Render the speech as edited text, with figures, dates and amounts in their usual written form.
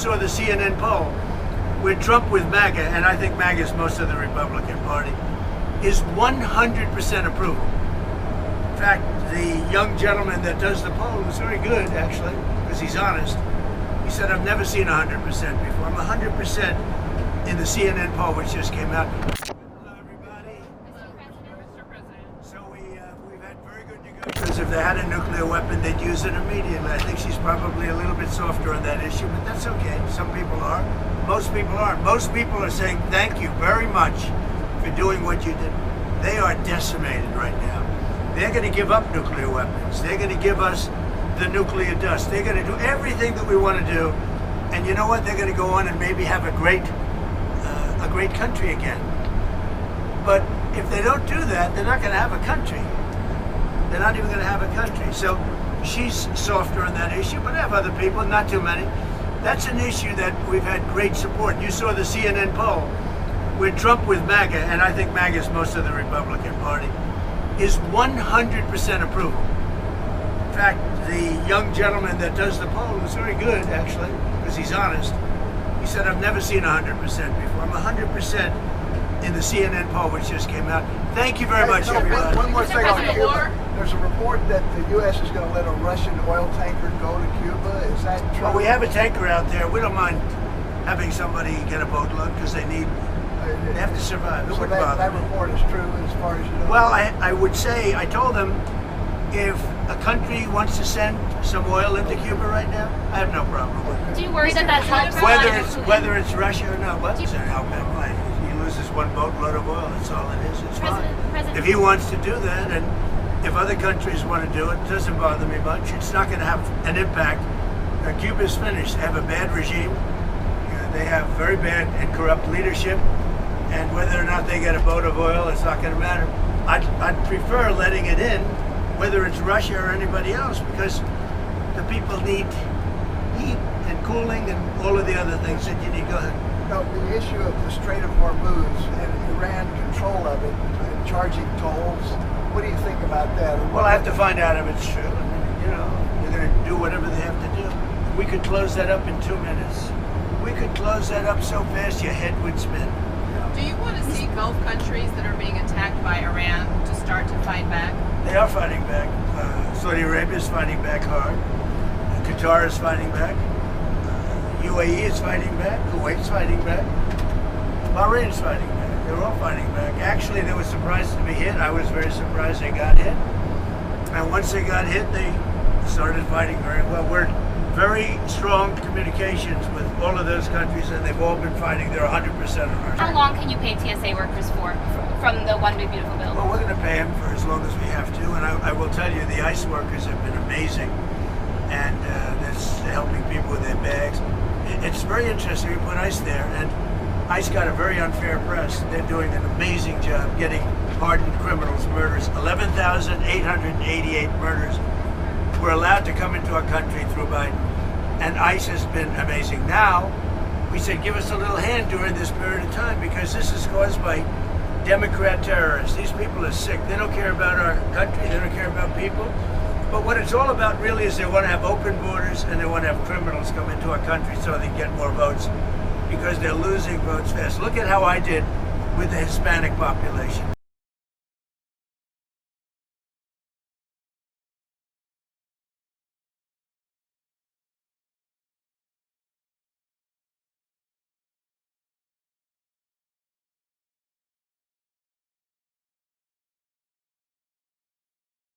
saw the CNN poll where Trump with MAGA, and I think MAGA is most of the Republican Party, is 100% approval. In fact, the young gentleman that does the poll was very good, actually, because he's honest. He said, I've never seen 100% before. I'm 100% in the CNN poll, which just came out. Hello, everybody. Mr. President. So we've had very good negotiations. If they had a nuclear weapon, they'd use it immediately. I think she's probably a little bit softer on that issue, but that's okay. Some people are. Most people aren't. Most people are saying thank you very much for doing what you did. They are decimated right now. They're going to give up nuclear weapons. They're going to give us the nuclear dust. They're going to do everything that we want to do. And you know what? They're going to go on and maybe have a great country again. But if they don't do that, they're not going to have a country. They're not even going to have a country. So she's softer on that issue, but I have other people, not too many. That's an issue that we've had great support. You saw the CNN poll where Trump with MAGA, and I think MAGA is most of the Republican Party, is 100% approval. In fact, the young gentleman that does the poll was very good, actually, because he's honest. He said, I've never seen 100% before. I'm 100% in the CNN poll, which just came out. Thank you very much, everybody. One more thing on President Cuba. War. There's a report that the U.S. is going to let a Russian oil tanker go to Cuba. Is that true? Well, we have a tanker out there. We don't mind having somebody get a boatload because they have to survive. It So wouldn't bother that me. report is true as far as you know? Well, I would say, I told them, if a country wants to send some oil into Cuba right now, I have no problem with it. Do you worry that that's not Whether it's Russia or not, what? He loses one boatload of oil, that's all it is, it's fine. President, If he wants to do that, and if other countries want to do it, it doesn't bother me much. It's not going to have an impact. Cuba's finished. They have a bad regime. They have very bad and corrupt leadership. And whether or not they get a boat of oil, it's not going to matter. I'd prefer letting it in, whether it's Russia or anybody else, because the people need heat and cooling and all of the other things that you need. Go ahead. No, the issue of the Strait of Hormuz and Iran control of it and charging tolls, what do you think about that? Well, I have to find out if it's true. I mean, you know, they're going to do whatever they have to do. We could close that up in 2 minutes. We could close that up so fast your head would spin. do you want to see Gulf countries that are being attacked by Iran to start to fight back? They are fighting back. Saudi Arabia is fighting back hard. Qatar is fighting back. UAE is fighting back. Kuwait's fighting back. Bahrain's fighting back. They're all fighting back. Actually, they were surprised to be hit. I was very surprised they got hit. And once they got hit, they started fighting very well. We're very strong communications with all of those countries, and they've all been fighting. They're 100% on our How side. long can you pay TSA workers for from the One Big Beautiful Bill? Well, we're going to pay them for as long as we have to, and I will tell you, the ICE workers have been amazing, and that's helping people with their bags. It's very interesting. We put ICE there, and ICE got a very unfair press. They're doing an amazing job getting hardened criminals, murders. 11,888 murders were allowed to come into our country through Biden, and ICE has been amazing. Now, we said, give us a little hand during this period of time, because this is caused by Democrat terrorists. These people are sick. They don't care about our country. They don't care about people. But what it's all about really is they want to have open borders, and they want to have criminals come into our country so they get more votes, because they're losing votes fast. Look at how I did with the Hispanic population.